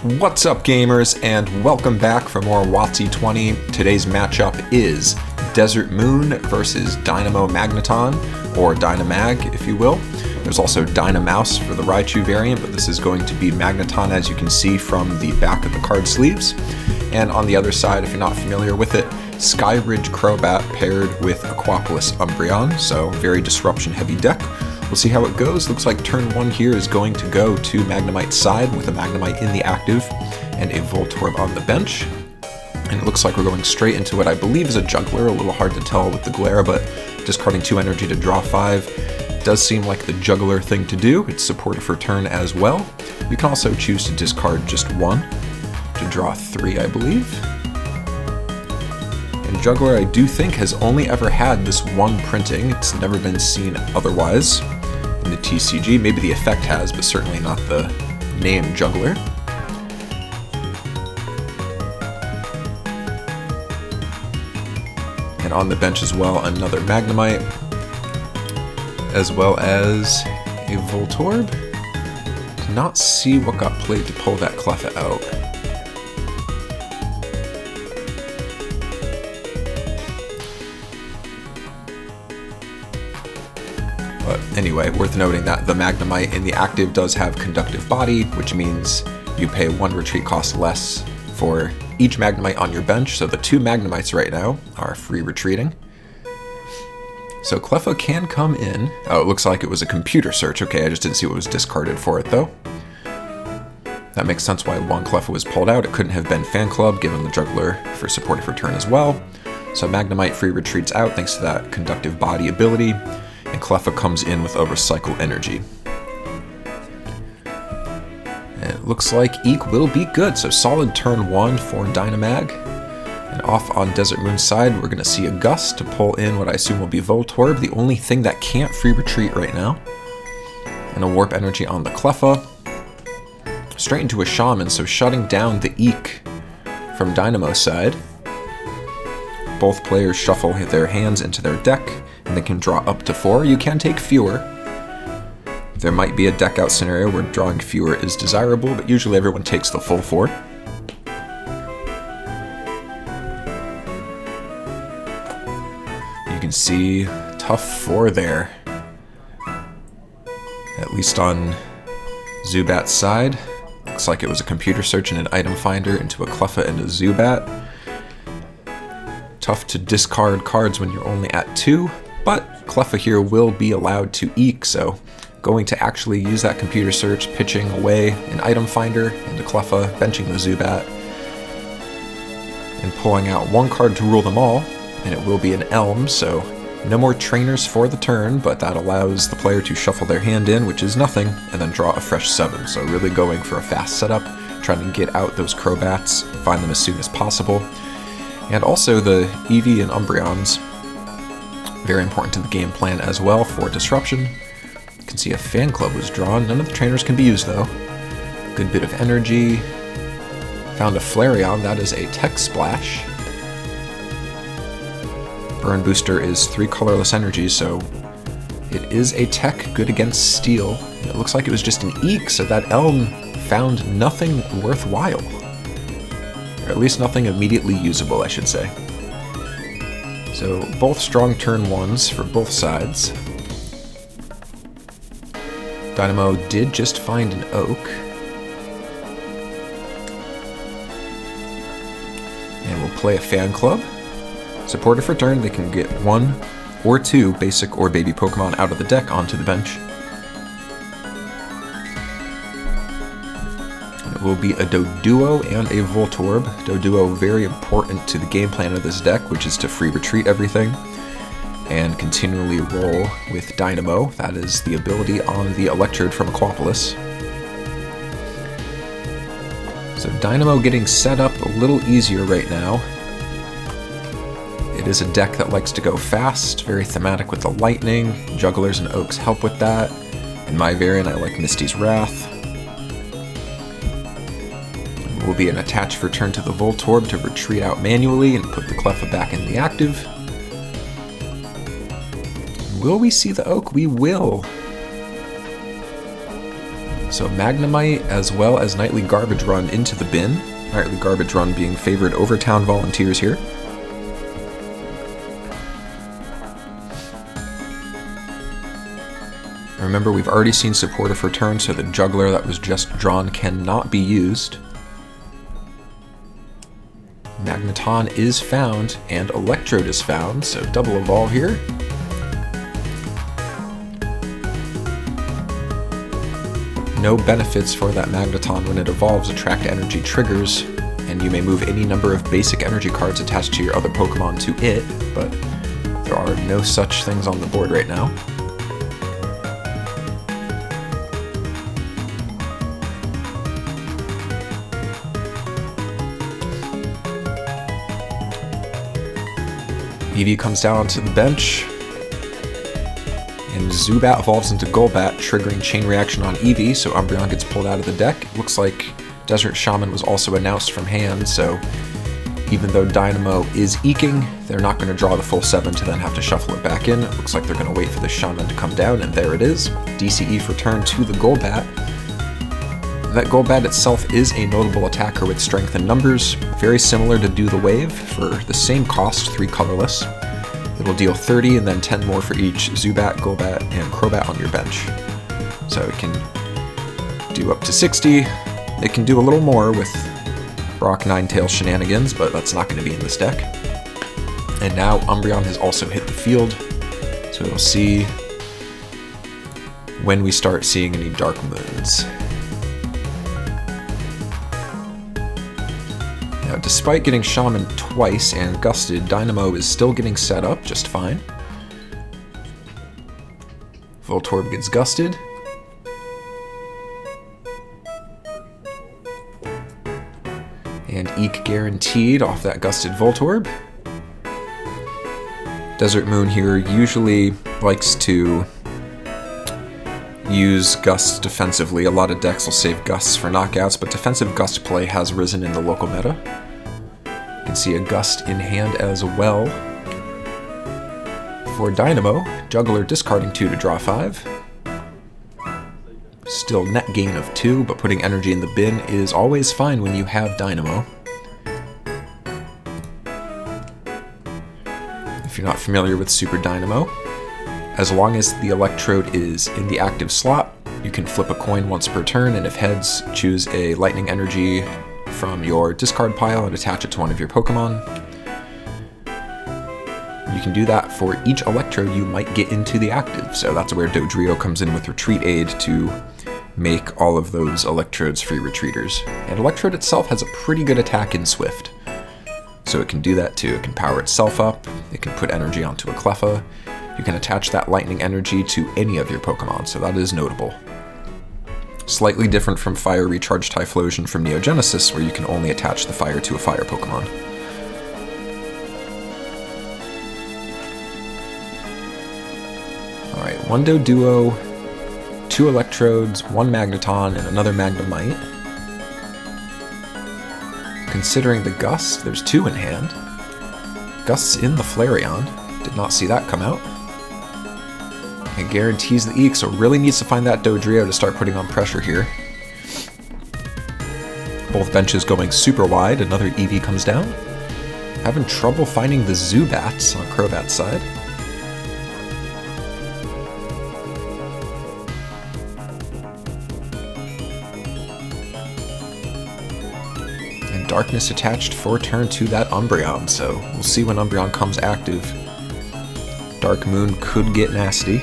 What's up, gamers, and welcome back for more WotC-20. Today's matchup is Desert Moon versus DYNAMO Magneton, or Dynamag, if you will. There's also Dynamouse for the Raichu variant, but this is going to be Magneton, as you can see from the back of the card sleeves. And on the other side, if you're not familiar with it, Skyridge Crobat paired with Aquapolis Umbreon, so very disruption-heavy deck. We'll see how it goes. Looks like turn 1 here is going to go to Magnemite's side with a Magnemite in the active and a Voltorb on the bench. And it looks like we're going straight into what I believe is a Juggler, a little hard to tell with the glare, but discarding 2 energy to draw 5 does seem like the Juggler thing to do. It's supported for turn as well. We can also choose to discard just 1 to draw 3, I believe. And Juggler, I do think, has only ever had this one printing. It's never been seen otherwise in the TCG. Maybe the effect has, but certainly not the name Juggler. And on the bench as well, another Magnemite, as well as a Voltorb. Did not see what got played to pull that Cleffa out. But anyway, worth noting that the Magnemite in the active does have Conductive Body, which means you pay 1 retreat cost less for each Magnemite on your bench, so the 2 Magnemites right now are free retreating. So Cleffa can come in. Oh, it looks like it was a computer search. Okay, I just didn't see what was discarded for it, though. That makes sense why one Cleffa was pulled out. It couldn't have been Fan Club, given the Juggler for supported for turn as well. So Magnemite free retreats out thanks to that Conductive Body ability. And Cleffa comes in with a Recycle Energy. And it looks like Eek will be good, so solid turn 1 for Dynamag. And off on Desert Moon's side, we're going to see a Gust to pull in what I assume will be Voltorb, the only thing that can't free retreat right now. And a Warp Energy on the Cleffa. Straight into a Shaman, so shutting down the Eek from Dynamo's side. Both players shuffle their hands into their deck, and they can draw up to 4. You can take fewer. There might be a deck out scenario where drawing fewer is desirable, but usually everyone takes the full 4. You can see tough 4 there. At least on Zubat's side. Looks like it was a computer search and an item finder into a Cleffa and a Zubat. Tough to discard cards when you're only at 2, but Cleffa here will be allowed to Eek, so going to actually use that computer search, pitching away an item finder into Cleffa, benching the Zubat, and pulling out 1 card to rule them all, and it will be an Elm, so no more trainers for the turn, but that allows the player to shuffle their hand in, which is nothing, and then draw a fresh 7, so really going for a fast setup, trying to get out those Crobats, find them as soon as possible. And also the Eevee and Umbreons, very important to the game plan as well for disruption. You can see a Fan Club was drawn. None of the trainers can be used though. Good bit of energy. Found a Flareon, that is a Tech Splash. Burn Booster is 3 colorless energies, so it is a tech good against Steel. And it looks like it was just an Eek, so that Elm found nothing worthwhile. Or at least nothing immediately usable, I should say. So both strong turn 1s for both sides. Dynamo did just find an Oak. And we'll play a Fan Club. Supported for turn, they can get 1 or 2 basic or baby Pokemon out of the deck onto the bench. It will be a Doduo and a Voltorb. Doduo very important to the game plan of this deck, which is to free retreat everything and continually roll with Dynamo. That is the ability on the Electrode from Aquapolis. So Dynamo getting set up a little easier right now. It is a deck that likes to go fast, very thematic with the lightning. Jugglers and Oaks help with that. In my variant, I like Misty's Wrath. Will be an attach for turn to the Voltorb to retreat out manually and put the Cleffa back in the active. Will we see the Oak? We will. So Magnemite as well as Nightly Garbage Run into the bin. Nightly Garbage Run being favored over Town Volunteers here. Remember, we've already seen Supportive return, so the Juggler that was just drawn cannot be used. Magneton is found, and Electrode is found, so double evolve here. No benefits for that Magneton when it evolves. Attract energy triggers, and you may move any number of basic energy cards attached to your other Pokemon to it, but there are no such things on the board right now. Eevee comes down onto the bench, and Zubat evolves into Golbat, triggering Chain Reaction on Eevee, so Umbreon gets pulled out of the deck. Looks like Desert Shaman was also announced from hand, so even though Dynamo is eking, they're not going to draw the full 7 to then have to shuffle it back in. It looks like they're going to wait for the Shaman to come down, and there it is. DCE for turn to the Golbat. That Golbat itself is a notable attacker with strength and numbers, very similar to Do the Wave for the same cost, 3 colorless. It'll deal 30 and then 10 more for each Zubat, Golbat, and Crobat on your bench. So it can do up to 60. It can do a little more with Brock Ninetail shenanigans, but that's not going to be in this deck. And now Umbreon has also hit the field, so we'll see when we start seeing any Dark Moons. Now, despite getting Shaman twice and Gusted, Dynamo is still getting set up just fine. Voltorb gets Gusted. And Eek guaranteed off that Gusted Voltorb. Desert Moon here usually likes to use Gust defensively. A lot of decks will save Gusts for knockouts, but defensive Gust play has risen in the local meta. You can see a Gust in hand as well. For Dynamo, Juggler discarding 2 to draw 5. Still net gain of 2, but putting energy in the bin is always fine when you have Dynamo. If you're not familiar with Super Dynamo, as long as the Electrode is in the active slot, you can flip a coin once per turn, and if heads, choose a Lightning Energy from your discard pile and attach it to one of your Pokemon. You can do that for each Electrode you might get into the active, so that's where Dodrio comes in with Retreat Aid to make all of those Electrodes free retreaters. And Electrode itself has a pretty good attack in Swift, so it can do that too. It can power itself up, it can put energy onto a Cleffa. You can attach that Lightning Energy to any of your Pokemon, so that is notable. Slightly different from Fire Recharge Typhlosion from Neogenesis, where you can only attach the fire to a fire Pokemon. Alright, 1 Doduo, 2 Electrodes, 1 Magneton, and another Magnemite. Considering the Gust, there's 2 in hand. Gust's in the Flareon. Did not see that come out. It guarantees the Eek, so really needs to find that Dodrio to start putting on pressure here. Both benches going super wide. Another Eevee comes down. Having trouble finding the Zubats on Crobat's side. And Darkness attached for turn to that Umbreon, so we'll see when Umbreon comes active. Dark Moon could get nasty.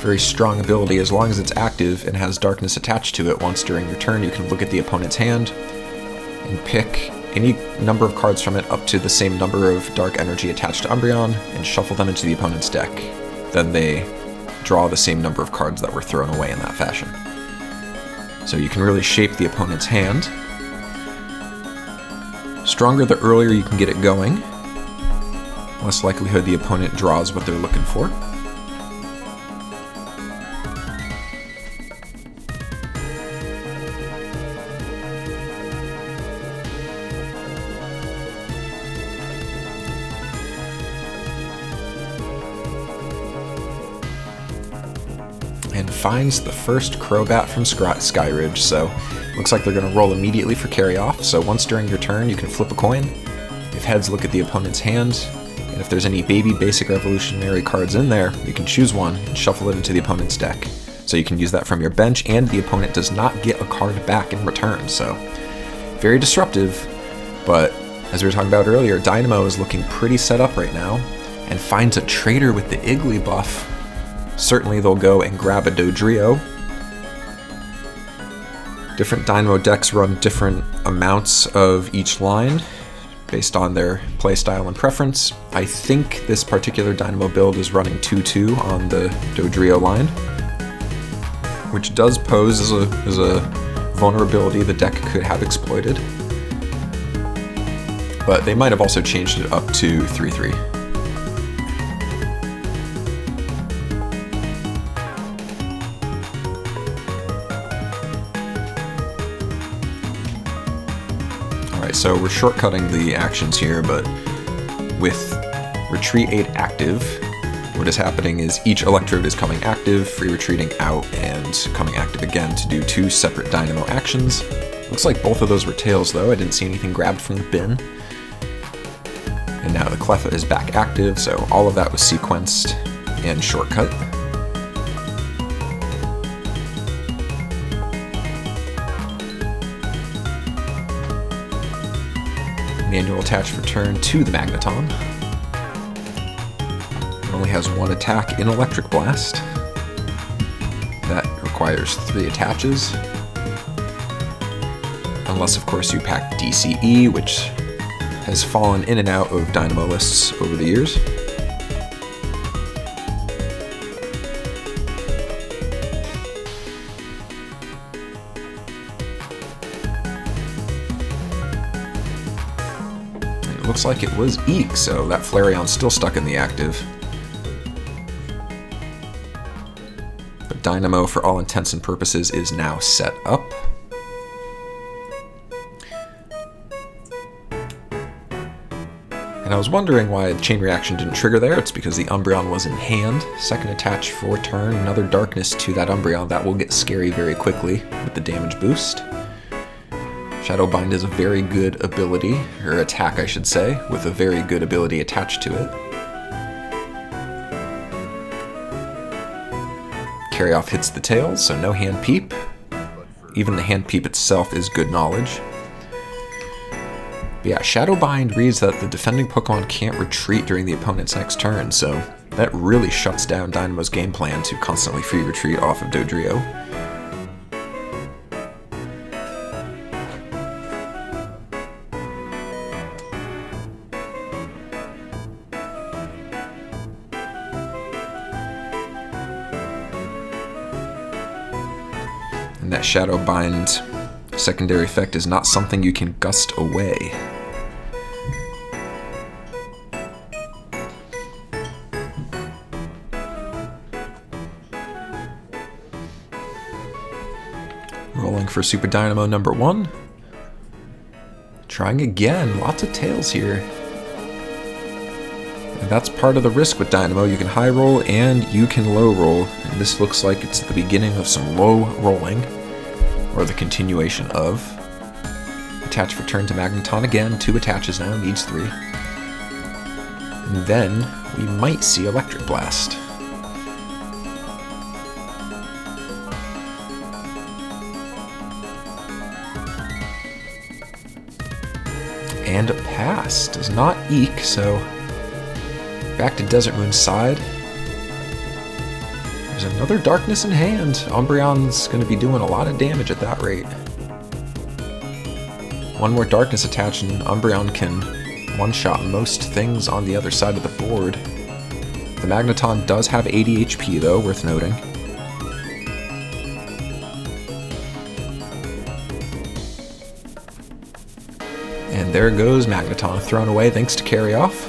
Very strong ability. As long as it's active and has Darkness attached to it once during your turn, you can look at the opponent's hand and pick any number of cards from it up to the same number of Dark Energy attached to Umbreon and shuffle them into the opponent's deck. Then they draw the same number of cards that were thrown away in that fashion. So you can really shape the opponent's hand. Stronger the earlier you can get it going, less likelihood the opponent draws what they're looking for. And finds the first Crobat from Skyridge, so looks like they're going to roll immediately for carry off. So once during your turn, you can flip a coin. If heads, look at the opponent's hand, and if there's any baby basic evolutionary cards in there, you can choose one and shuffle it into the opponent's deck. So you can use that from your bench, and the opponent does not get a card back in return. So very disruptive, but as we were talking about earlier, Dynamo is looking pretty set up right now, and finds a trader with the Iggly buff. Certainly they'll go and grab a Dodrio. Different Dynamo decks run different amounts of each line based on their playstyle and preference. I think this particular Dynamo build is running 2-2 on the Dodrio line, which does pose as a vulnerability the deck could have exploited. But they might have also changed it up to 3-3. Alright, so we're shortcutting the actions here, but with Retreat 8 active, what is happening is each Electrode is coming active, free retreating out, and coming active again to do 2 separate Dynamo actions. Looks like both of those were tails though, I didn't see anything grabbed from the bin. And now the Cleffa is back active, so all of that was sequenced and shortcut. Manual attach for turn to the Magneton. It only has 1 attack in Electric Blast. That requires 3 attaches. Unless, of course, you pack DCE, which has fallen in and out of Dynamo lists over the years. And it looks like it was Eek, so that Flareon's still stuck in the active. But Dynamo, for all intents and purposes, is now set up. And I was wondering why the chain reaction didn't trigger there. It's because the Umbreon was in hand. Second attach for turn, another darkness to that Umbreon. That will get scary very quickly with the damage boost. Shadow Bind is a very good ability, or attack I should say, with a very good ability attached to it. Carry off hits the tails, so no hand peep. Even the hand peep itself is good knowledge. But yeah, Shadow Bind reads that the defending Pokemon can't retreat during the opponent's next turn, so that really shuts down Dynamo's game plan to constantly free retreat off of Dodrio. And that Shadow Bind secondary effect is not something you can gust away. Rolling for Super Dynamo number 1. Trying again, lots of tails here. And that's part of the risk with Dynamo. You can high roll and you can low roll. And this looks like it's the beginning of some low rolling, or the continuation of. Attach for turn to Magneton again, 2 attaches now, needs 3. And then we might see Electric Blast. And a pass, does not Eek, so back to Desert Moon's side. There's another darkness in hand. Umbreon's going to be doing a lot of damage at that rate. 1 more darkness attached and Umbreon can one-shot most things on the other side of the board. The Magneton does have 80 HP though, worth noting. And there goes Magneton, thrown away thanks to carry off.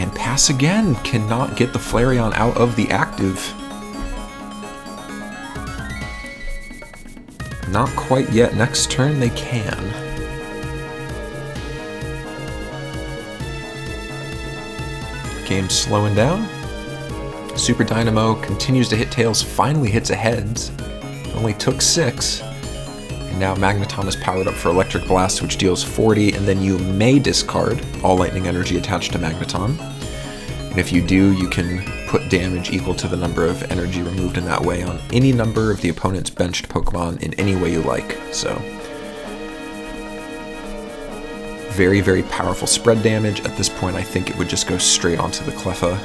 And pass again, cannot get the Flareon out of the active. Not quite yet, next turn they can. Game's slowing down. Super Dynamo continues to hit tails, finally hits a heads. Only took 6. And now Magneton is powered up for Electric Blast, which deals 40, and then you may discard all lightning energy attached to Magneton. And if you do, you can put damage equal to the number of energy removed in that way on any number of the opponent's benched Pokemon in any way you like. So, very, very powerful spread damage. At this point, I think it would just go straight onto the Cleffa,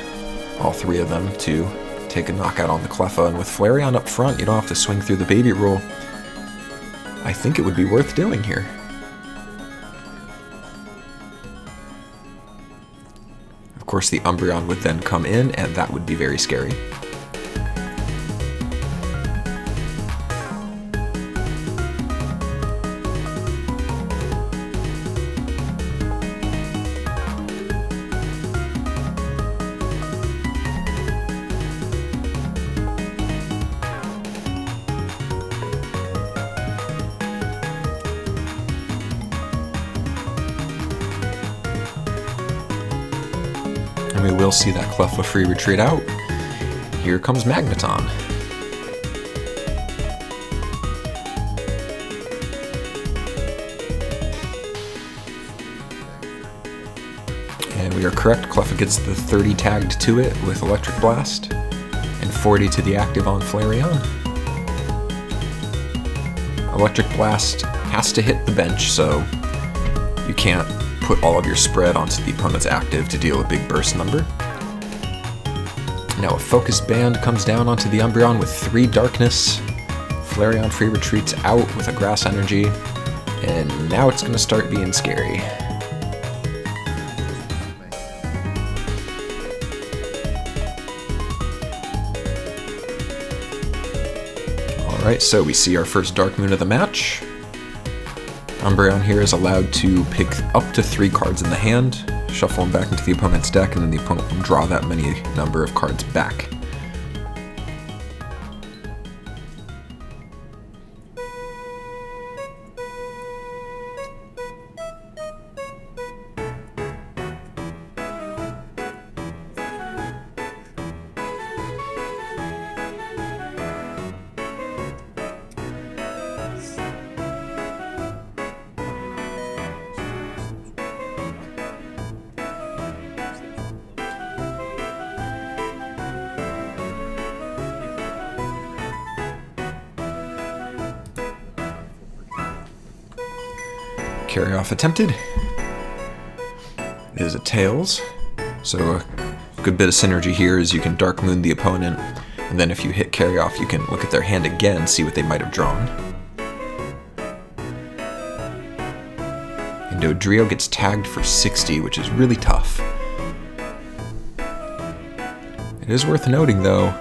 all 3 of them, to take a knockout on the Cleffa. And with Flareon up front, you don't have to swing through the baby rule. I think it would be worth doing here. Of course, the Umbreon would then come in, and that would be very scary. And we will see that Cleffa free retreat out. Here comes Magneton. And we are correct, Cleffa gets the 30 tagged to it with Electric Blast, and 40 to the active on Flareon. Electric Blast has to hit the bench, so you can't put all of your spread onto the opponent's active to deal a big burst number. Now a Focus Band comes down onto the Umbreon with 3 Darkness. Flareon free retreats out with a Grass Energy, and now it's going to start being scary. Alright, so we see our first Dark Moon of the match. Umbreon here is allowed to pick up to 3 cards in the hand, shuffle them back into the opponent's deck, and then the opponent will draw that many number of cards back. Carry off attempted. It is a Tails, so a good bit of synergy here is you can Dark Moon the opponent, and then if you hit carry off, you can look at their hand again, see what they might have drawn. And Dodrio gets tagged for 60, which is really tough. It is worth noting though,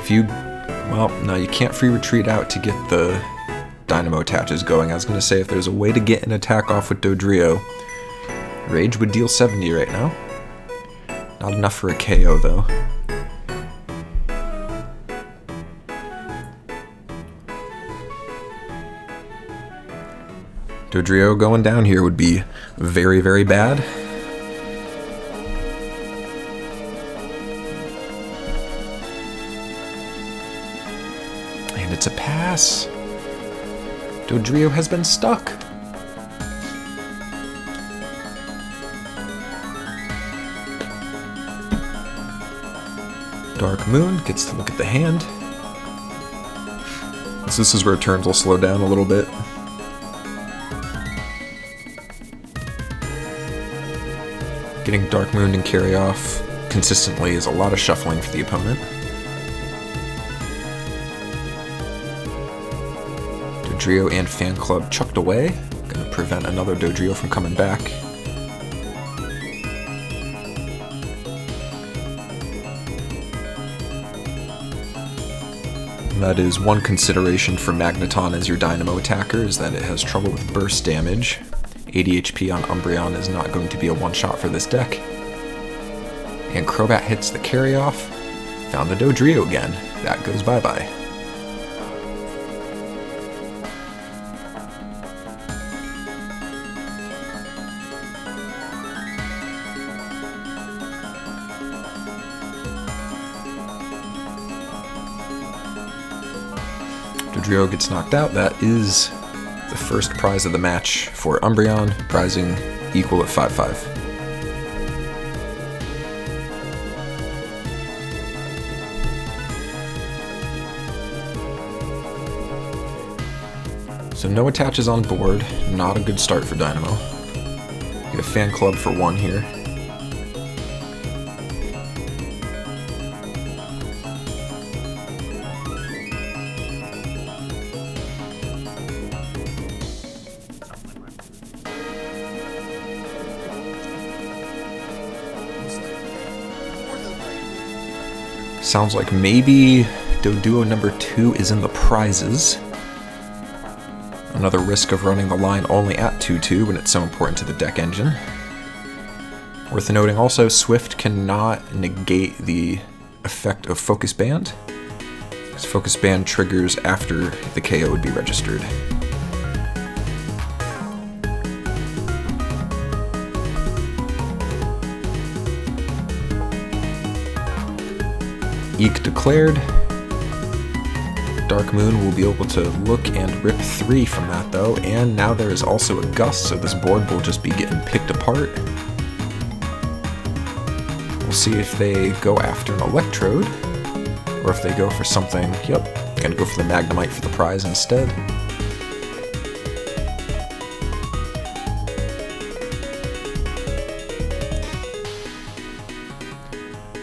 if you, well, no, you can't free retreat out to get the Dynamo attaches going. I was going to say if there's a way to get an attack off with Dodrio, Rage would deal 70 right now. Not enough for a KO though. Dodrio going down here would be very, very bad. And it's a pass. Dodrio has been stuck. Dark Moon gets to look at the hand. So this is where turns will slow down a little bit. Getting Dark Moon and carry off consistently is a lot of shuffling for the opponent. Dodrio and Fan Club chucked away, gonna prevent another Dodrio from coming back. And that is one consideration for Magneton as your Dynamo attacker, is that it has trouble with burst damage. 80 HP on Umbreon is not going to be a one-shot for this deck. And Crobat hits the carry-off. Found the Dodrio again. That goes bye-bye. Dodrio gets knocked out. That is the first prize of the match for Umbreon, prizing equal at 5-5. So no attaches on board, not a good start for Dynamo. Get a fan club for 1 here. Sounds like maybe Doduo number 2 is in the prizes. Another risk of running the line only at 2-2 when it's so important to the deck engine. Worth noting also, Swift cannot negate the effect of Focus Band, because Focus Band triggers after the KO would be registered. Eek declared. Dark Moon will be able to look and rip 3 from that though, and now there is also a Gust, so this board will just be getting picked apart. We'll see if they go after an Electrode, or if they go for something, yep, gonna go for the Magnemite for the prize instead.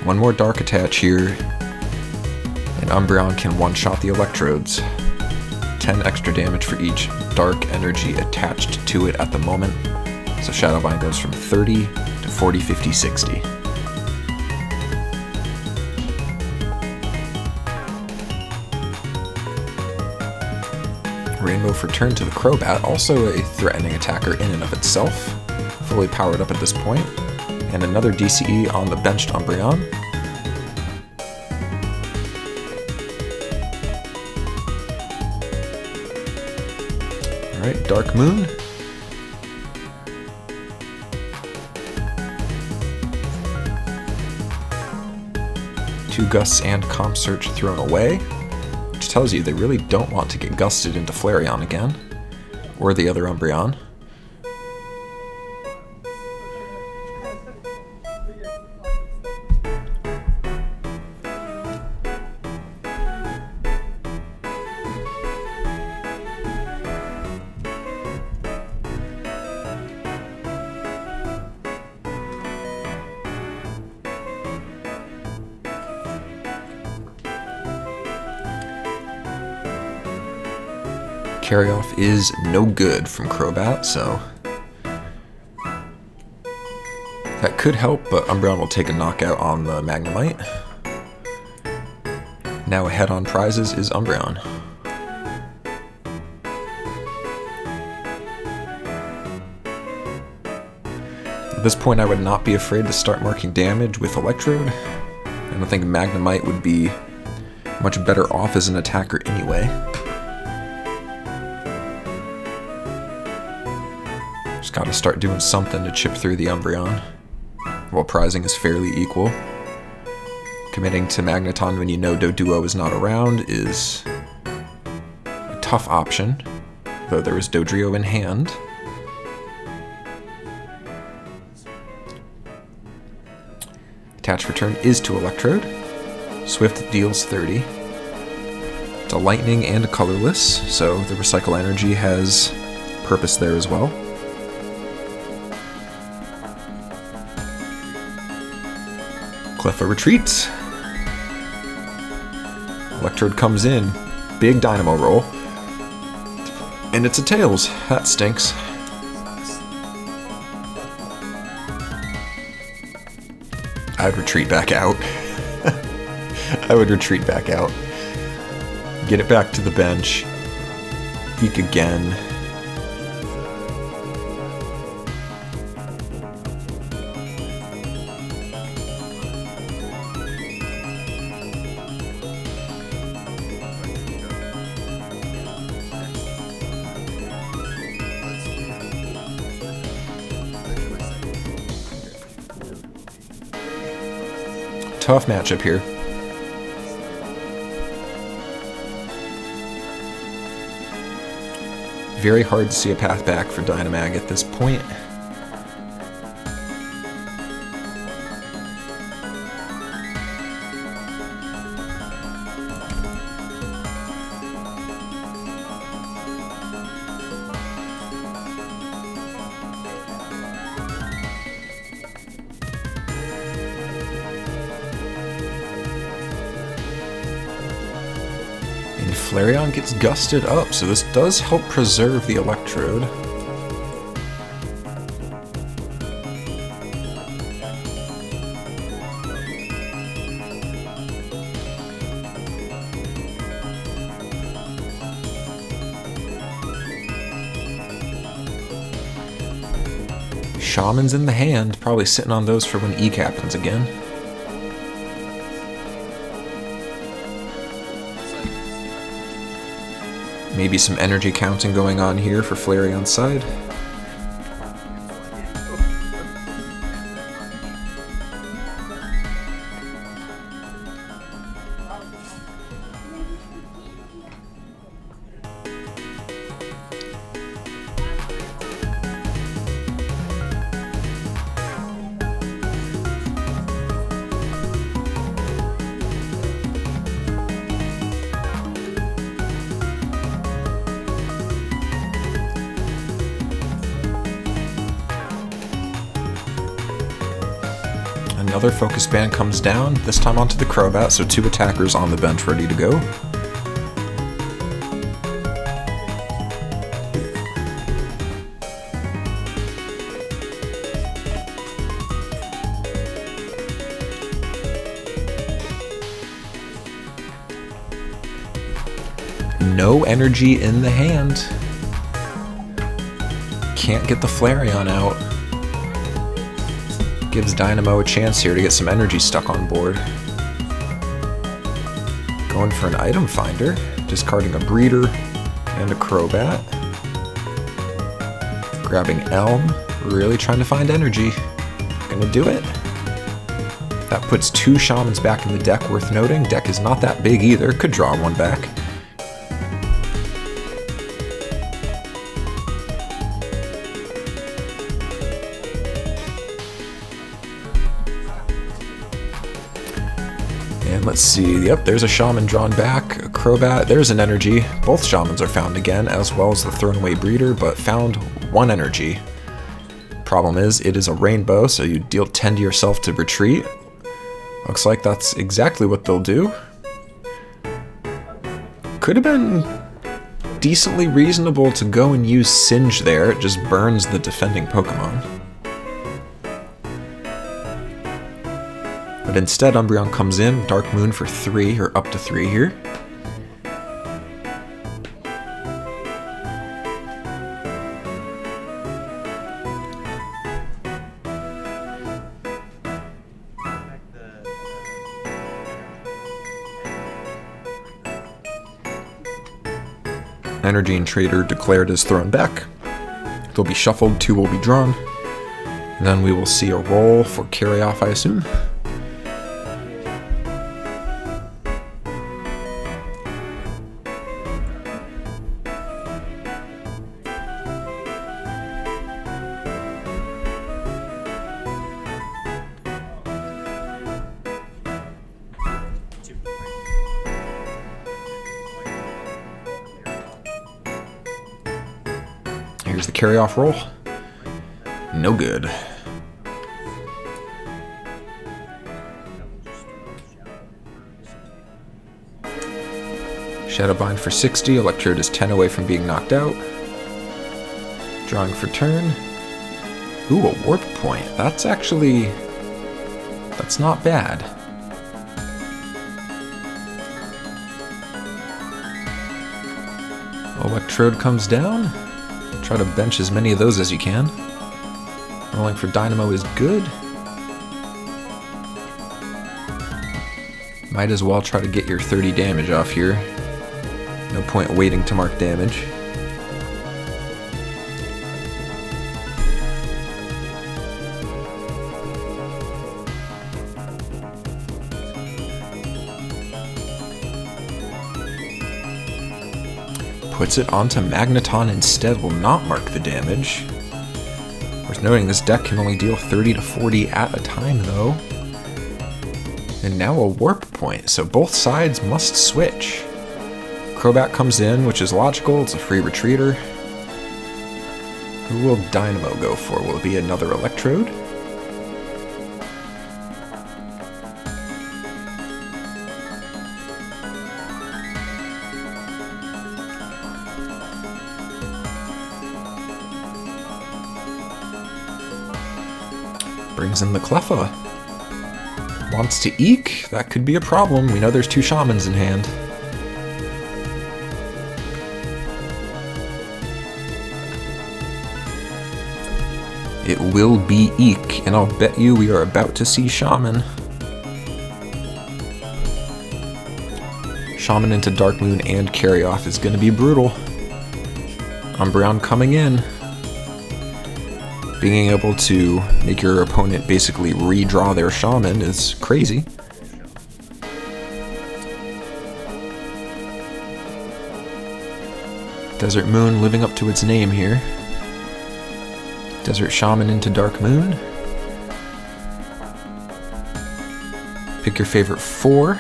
One more Dark attach here. And Umbreon can one-shot the Electrodes. 10 extra damage for each Dark energy attached to it at the moment. So Shadowbind goes from 30 to 40, 50, 60. Rainbow for turn to the Crobat, also a threatening attacker in and of itself. Fully powered up at this point. And another DCE on the benched Umbreon. Alright, Dark Moon. Two Gusts and Comp Search thrown away, which tells you they really don't want to get gusted into Flareon again, or the other Umbreon. Carry-off is no good from Crobat, so that could help, but Umbreon will take a knockout on the Magnemite. Now ahead on prizes is Umbreon. At this point I would not be afraid to start marking damage with Electrode. I don't think Magnemite would be much better off as an attacker anyway. Just gotta start doing something to chip through the Umbreon, while prizing is fairly equal. Committing to Magneton when you know Doduo is not around is a tough option, though there is Dodrio in hand. Attach return is to Electrode. Swift deals 30. It's a Lightning and a Colorless, so the Recycle Energy has purpose there as well. Cleffa retreats. Electrode comes in. Big Dynamo roll. And it's a Tails. That stinks. I'd retreat back out. I would retreat back out. Get it back to the bench. Eek again. Tough matchup here. Very hard to see a path back for Dynamag at this point. Flareon gets gusted up, so this does help preserve the Electrode. Shaman's in the hand, probably sitting on those for when EK happens again. Maybe some energy counting going on here for Flareon's side. Another focus band comes down, this time onto the Crobat, so 2 attackers on the bench ready to go. No energy in the hand. Can't get the Flareon out. Gives Dynamo a chance here to get some energy stuck on board. Going for an item finder, discarding a Breeder and a Crobat. Grabbing Elm, really trying to find energy. Gonna do it. That puts 2 Shamans back in the deck, worth noting. Deck is not that big either, could draw one back. And let's see, yep, there's a Shaman drawn back, a Crobat, there's an energy. Both Shamans are found again, as well as the thrown away Breeder, but found 1 energy. Problem is, it is a rainbow, so you deal 10 to yourself to retreat. Looks like that's exactly what they'll do. Could have been decently reasonable to go and use Singe there, it just burns the defending Pokemon. But instead, Umbreon comes in, Dark Moon for 3, or up to 3 here. Energy and Trader declared as thrown back. They'll be shuffled, 2 will be drawn. And then we will see a roll for carry off, I assume. Here's the carry-off roll. No good. Shadowbind for 60. Electrode is 10 away from being knocked out. Drawing for turn. Ooh, a warp point. That's actually... that's not bad. Electrode comes down. Try to bench as many of those as you can. Rolling for Dynamo is good. Might as well try to get your 30 damage off here. No point waiting to mark damage. Puts it onto Magneton instead, will not mark the damage. Worth noting, this deck can only deal 30 to 40 at a time though. And now a Warp Point, so both sides must switch. Crobat comes in, which is logical, it's a free retreater. Who will Dynamo go for? Will it be another Electrode? Brings in the Cleffa. Wants to Eek? That could be a problem. We know there's two Shamans in hand. It will be Eek, and I'll bet you we are about to see Shaman. Shaman into Dark Moon and Carry Off is going to be brutal. Umbreon coming in. Being able to make your opponent basically redraw their Shaman is crazy. Desert Moon living up to its name here. Desert Shaman into Dark Moon. Pick your favorite 4.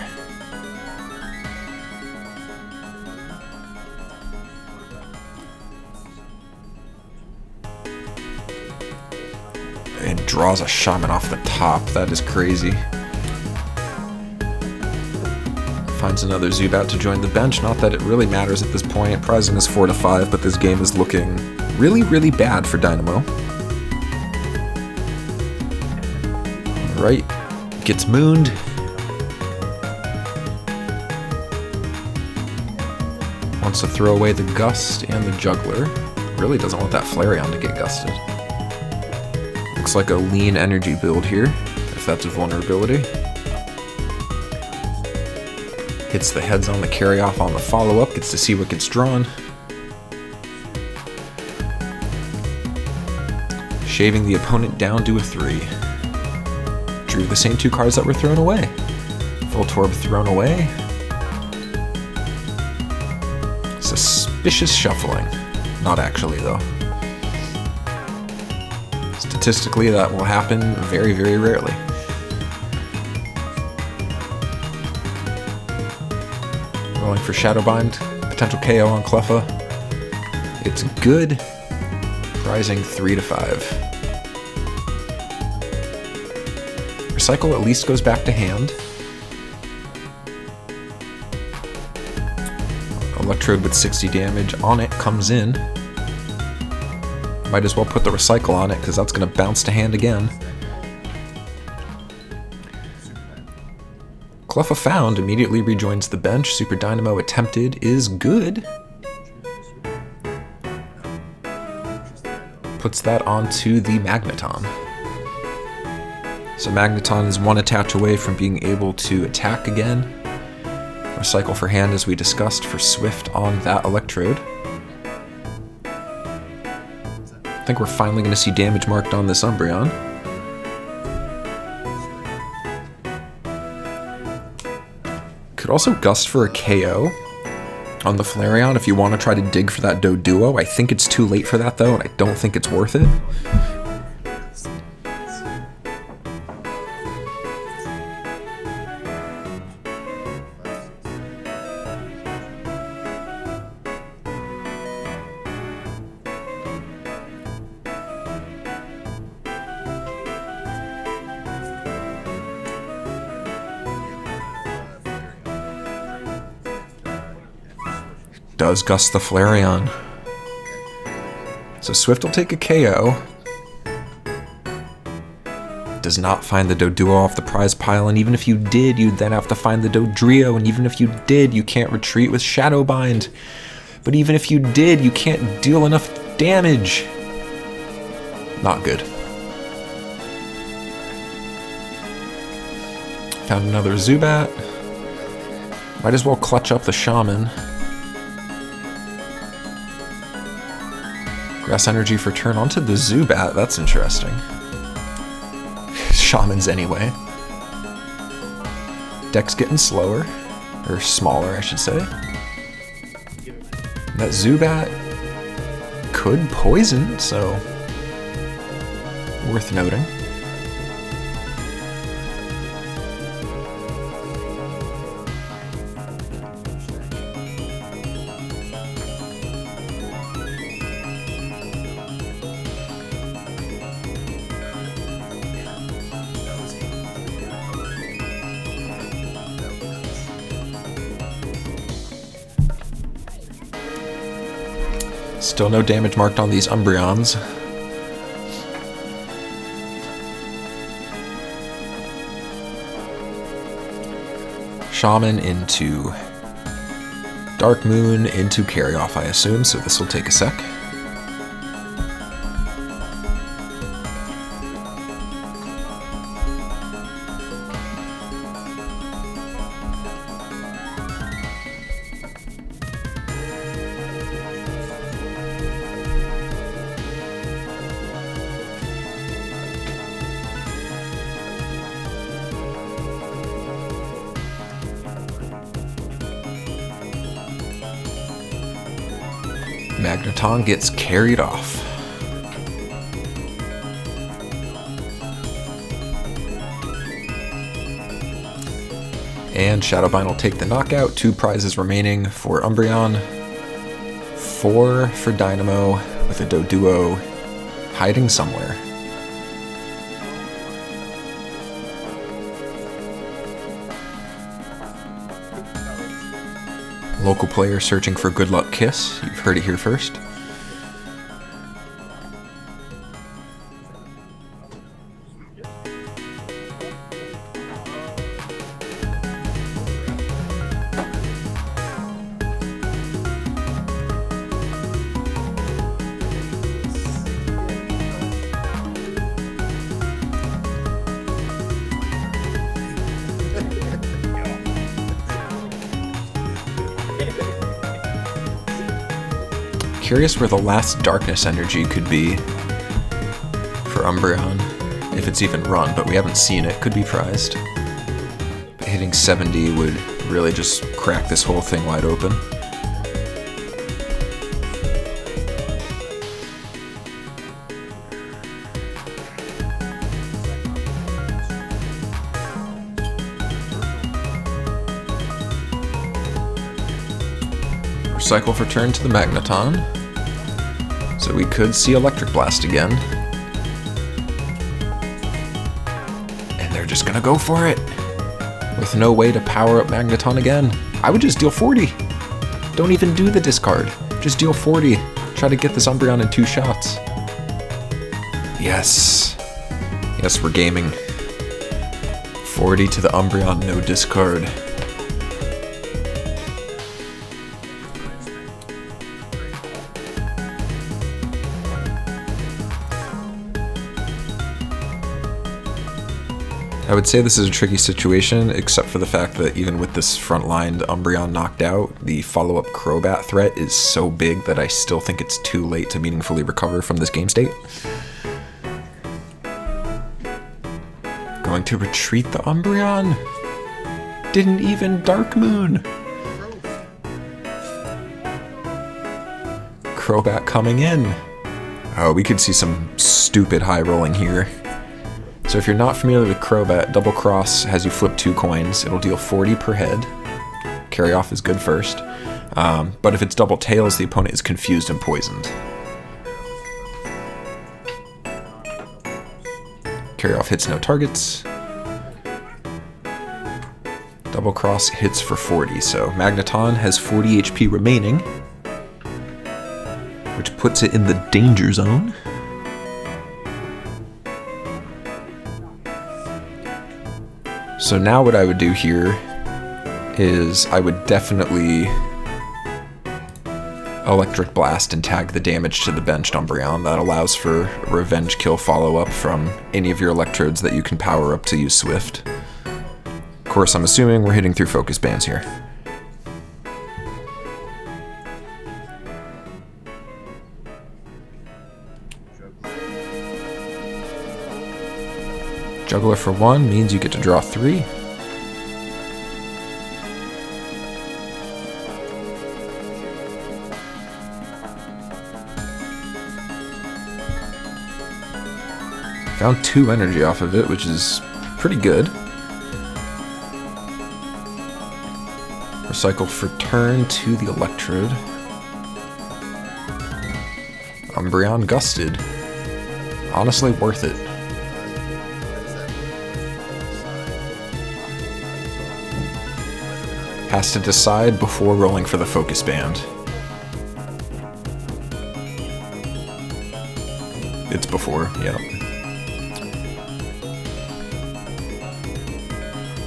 And draws a Shaman off the top. That is crazy. Finds another Zubat to join the bench. Not that it really matters at this point. Prizing is 4 to 5, but this game is looking really, really bad for Dynamo. Alright, gets mooned. Wants to throw away the Gust and the Juggler. Really doesn't want that Flareon to get gusted. Looks like a lean energy build here, if that's a vulnerability. Hits the heads on the Carry Off on the follow-up, gets to see what gets drawn. Shaving the opponent down to a 3. Drew the same 2 cards that were thrown away. Voltorb thrown away. Suspicious shuffling. Not actually, though. Statistically, that will happen very, very rarely. Rolling for Shadowbind. Potential KO on Cleffa. It's good. Rising 3 to 5. Recycle at least goes back to hand. Electrode with 60 damage on it comes in. Might as well put the Recycle on it because that's going to bounce to hand again. Cleffa found, immediately rejoins the bench. Super Dynamo attempted is good. Puts that onto the Magneton. So Magneton is 1 attach away from being able to attack again. Recycle for hand, as we discussed, for Swift on that Electrode. I think we're finally going to see damage marked on this Umbreon. Could also Gust for a KO on the Flareon if you want to try to dig for that Doduo. I think it's too late for that though, and I don't think it's worth it. Does Gust the Flareon. So Swift will take a KO. Does not find the Doduo off the prize pile, and even if you did, you'd then have to find the Dodrio, and even if you did, you can't retreat with Shadowbind. But even if you did, you can't deal enough damage. Not good. Found another Zubat. Might as well clutch up the Shaman. Grass Energy for turn onto the Zubat, that's interesting. Shamans anyway. Deck's getting slower. Or smaller, I should say. That Zubat could poison, so worth noting. Still no damage marked on these Umbreons. Shaman into Dark Moon into Carry Off, I assume, so this will take a sec. Magneton gets carried off. And Shadowbind will take the knockout. 2 prizes remaining for Umbreon. 4 for Dynamo, with a Doduo hiding somewhere. Local player searching for Good Luck Kiss. You've heard it here first. Curious where the last Darkness energy could be for Umbreon, if it's even run, but we haven't seen it. Could be prized. But hitting 70 would really just crack this whole thing wide open. Cycle for turn to the Magneton. So we could see Electric Blast again. And they're just gonna go for it. With no way to power up Magneton again. I would just deal 40. Don't even do the discard. Just deal 40. Try to get this Umbreon in 2 shots. Yes. Yes, we're gaming. 40 to the Umbreon, no discard. I would say this is a tricky situation, except for the fact that even with this front-lined Umbreon knocked out, the follow-up Crobat threat is so big that I still think it's too late to meaningfully recover from this game state. Going to retreat the Umbreon? Didn't even Dark Moon! Crobat coming in. Oh, we could see some stupid high rolling here. So if you're not familiar with Crobat, Double Cross has you flip 2 coins. It'll deal 40 per head. Carry Off is good first. But if it's Double Tails, the opponent is confused and poisoned. Carry Off hits no targets. Double Cross hits for 40, so Magneton has 40 HP remaining, which puts it in the danger zone. So now what I would do here is I would definitely Electric Blast and tag the damage to the benched Umbreon. That allows for a revenge kill follow-up from any of your Electrodes that you can power up to use Swift. Of course, I'm assuming we're hitting through focus bands here. Juggler for 1 means you get to draw 3. Found 2 energy off of it, which is pretty good. Recycle for turn to the Electrode. Umbreon gusted. Honestly, worth it. Has to decide before rolling for the focus band. It's before, yeah.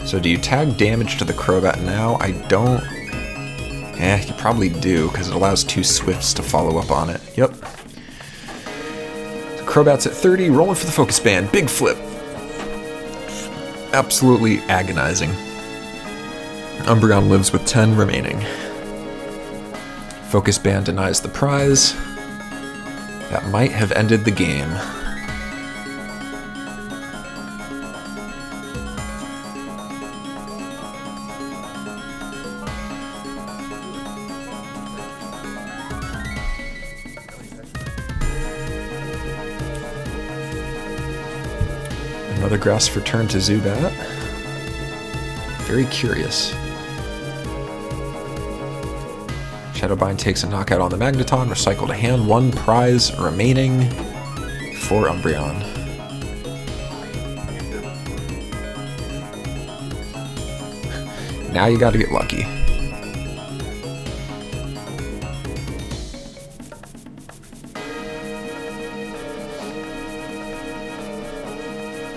So do you tag damage to the Crobat now? I don't... you probably do, because it allows 2 Swifts to follow up on it. Yep. So Crobat's at 30, rolling for the focus band. Big flip. Absolutely agonizing. Umbreon lives with 10 remaining. Focus band denies the prize. That might have ended the game. Another grass for turn to Zubat. Very curious. Shadowbind takes a knockout on the Magneton, recycle to hand, 1 prize remaining for Umbreon. Now you gotta get lucky.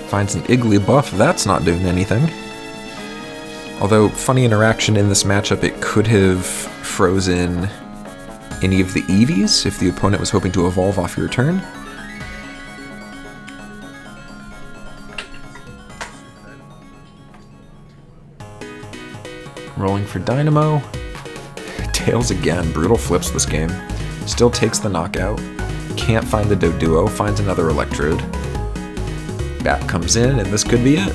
Finds an Igglybuff, that's not doing anything. Although, funny interaction in this matchup, it could have frozen any of the Eevees if the opponent was hoping to evolve off your turn. Rolling for Dynamo. Tails again, brutal flips this game. Still takes the knockout. Can't find the Doduo, finds another Electrode. Bat comes in, and this could be it.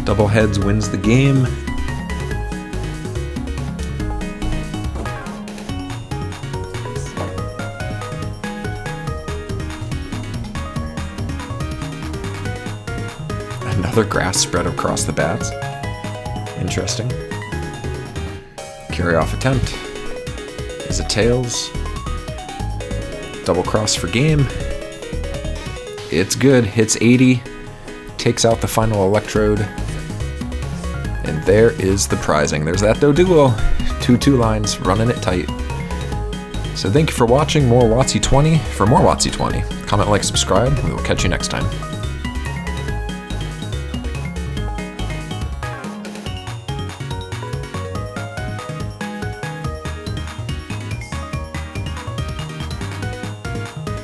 Double heads wins the game. Another grass spread across the bats. Interesting. Carry off attempt. Is it Tails? Double cross for game. It's good. Hits 80. Takes out the final Electrode. And there is the prizing. There's that Doduo. 2 lines, running it tight. So thank you for watching more WotC-20. For more WotC-20, comment, like, subscribe. We will catch you next time.